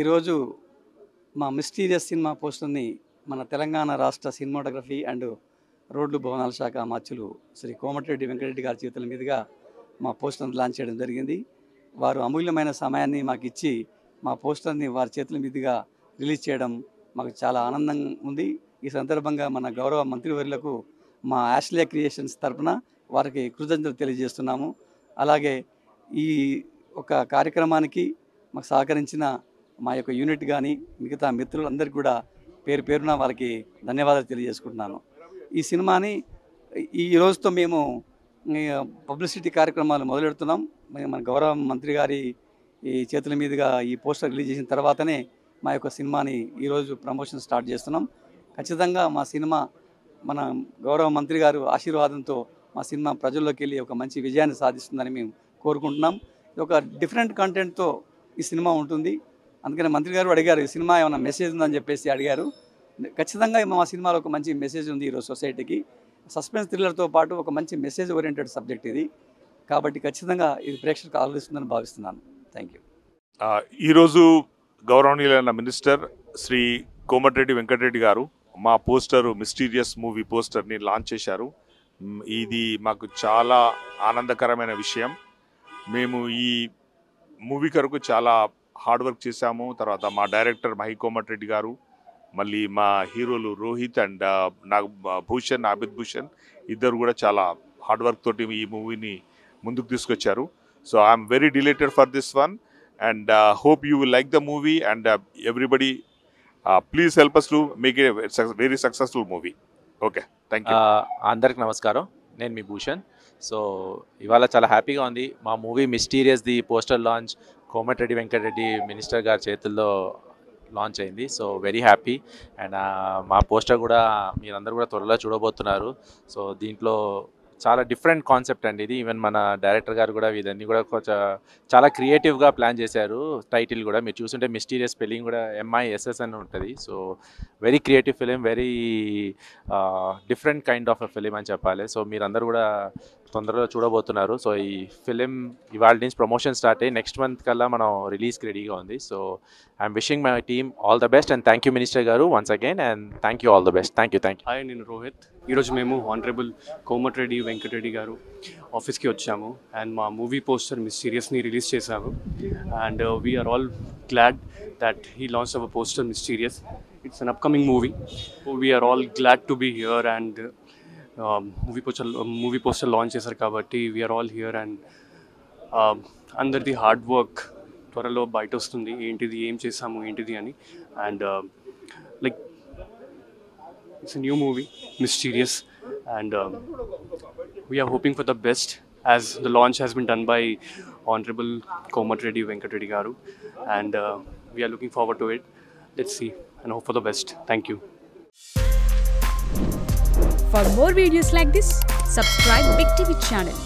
ఈరోజు మా mysterious cinema పోస్టర్ని మన తెలంగాణ రాష్ట్ర సినిమాటోగ్రఫీ అండ్ రోడ్లు భవనాల శాఖ అమాత్యులు శ్రీ కోమటిరెడ్డి వెంకటరెడ్డి గారి చేతుల మీదుగా మా పోస్టర్ని లాంచ్ చేయడం జరిగింది. వారు అమూల్యమైన సమయాన్ని మాకు ఇచ్చి మా పోస్టర్ని వారి చేతుల మీదుగా రిలీజ్ చేయడం మాకు చాలా ఆనందంగా ఉంది. ఈ సందర్భంగా మన గౌరవ మంత్రివర్యులకు మా యాష్లియా క్రియేషన్స్ తరఫున వారికి కృతజ్ఞతలు తెలియజేస్తున్నాము. అలాగే ఈ ఒక కార్యక్రమానికి మాకు సహకరించిన మా యొక్క యూనిట్ కానీ మిగతా మిత్రులందరికీ కూడా పేరు పేరున వాళ్ళకి ధన్యవాదాలు తెలియజేసుకుంటున్నాను. ఈ సినిమాని ఈ రోజుతో మేము పబ్లిసిటీ కార్యక్రమాలు మొదలెడుతున్నాం. మన గౌరవ మంత్రి గారి ఈ చేతుల మీదుగా ఈ పోస్టర్ రిలీజ్ చేసిన తర్వాతనే మా యొక్క సినిమాని ఈరోజు ప్రమోషన్ స్టార్ట్ చేస్తున్నాం. ఖచ్చితంగా మా సినిమా మన గౌరవ మంత్రి గారు ఆశీర్వాదంతో మా సినిమా ప్రజల్లోకి వెళ్ళి ఒక మంచి విజయాన్ని సాధిస్తుందని మేము కోరుకుంటున్నాం. ఇది ఒక డిఫరెంట్ కంటెంట్తో ఈ సినిమా ఉంటుంది. అందుకని మంత్రి గారు అడిగారు, ఈ సినిమా ఏమైనా మెసేజ్ ఉందని చెప్పేసి అడిగారు. ఖచ్చితంగా మా సినిమాలో ఒక మంచి మెసేజ్ ఉంది ఈరోజు సొసైటీకి. సస్పెన్స్ థ్రిల్లర్తో పాటు ఒక మంచి మెసేజ్ ఓరియంటెడ్ సబ్జెక్ట్ ఇది. కాబట్టి ఖచ్చితంగా ఇది ప్రేక్షకులకు ఆలోచిస్తుందని భావిస్తున్నాను. Thank you. ఈరోజు గౌరవనీయులైన మినిస్టర్ శ్రీ కోమటిరెడ్డి వెంకటరెడ్డి గారు మా పోస్టర్ మిస్టీరియస్ మూవీ పోస్టర్ని లాంచ్ చేశారు. ఇది మాకు చాలా ఆనందకరమైన విషయం. మేము ఈ మూవీ కొరకు చాలా హార్డ్ వర్క్ చేశాము. తర్వాత మా డైరెక్టర్ మహి కోమటిరెడ్డి గారు, మళ్ళీ మా హీరోలు రోహిత్ అండ్ భూషణ్ ఆబిద్ భూషణ్ ఇద్దరు కూడా చాలా హార్డ్ వర్క్ తోటి ఈ మూవీని ముందుకు తీసుకొచ్చారు. So I'm very delighted for this one and hope you will like the movie and everybody please help us to make it a very successful movie. Okay, thank you. అందరికి నమస్కారం, నేను మీ Bhushan. So ఇవాళ చాలా హ్యాపీగా ఉంది. మా movie mysterious the poster launch Komatireddy Venkatreddy minister గారి చేతుల్లో లాంచ్ అయింది. So very happy. అండ్ మా పోస్టర్ కూడా మీరందరూ కూడా త్వరలో చూడబోతున్నారు. సో దీంట్లో చాలా డిఫరెంట్ కాన్సెప్ట్ అండి ఇది. ఈవెన్ మన డైరెక్టర్ గారు కూడా ఇదన్నీ కూడా కొంచెం చాలా క్రియేటివ్గా ప్లాన్ చేశారు. టైటిల్ కూడా మీరు చూస్తుంటే మిస్టీరియస్ స్పెల్లింగ్ కూడా MISS అని ఉంటుంది. So very creative film, very different kind of a film అని చెప్పాలి. సో మీరందరూ కూడా తొందరగా చూడబోతున్నారు. సో ఈ ఫిలిం ఇవాళ నుంచి ప్రమోషన్ స్టార్ట్ అయ్యి నెక్స్ట్ మంత్ కల్లా మనం రిలీజ్కి రెడీగా ఉంది. So I'm wishing my team all the best and thank you minister గారు once again and thank you all the best. Thank you. Hi, నేను రోహిత్. ఈరోజు మేము ఆనరబుల్ కోమటిరెడ్డి వెంకటరెడ్డి గారు ఆఫీస్కి వచ్చాము అండ్ మా మూవీ పోస్టర్ మిస్టీరియస్ని రిలీజ్ చేశాము. And we are all glad that he launch our poster mysterious. It's an upcoming movie. We are all glad to be here and movie poster launch చేశారు కాబట్టి వీఆర్ ఆల్ హియర్ అండ్ అందరిది hard work త్వరలో బయట వస్తుంది, ఏంటిది ఏం చేసాము ఏంటిది అని. And like it's a new movie mysterious and we are hoping for the best as the launch has been done by Honorable Komatiredi Venkatreddy Garu and we are looking forward to it. Let's see and hope for the best. Thank you. For more videos like this, subscribe Big TV channel.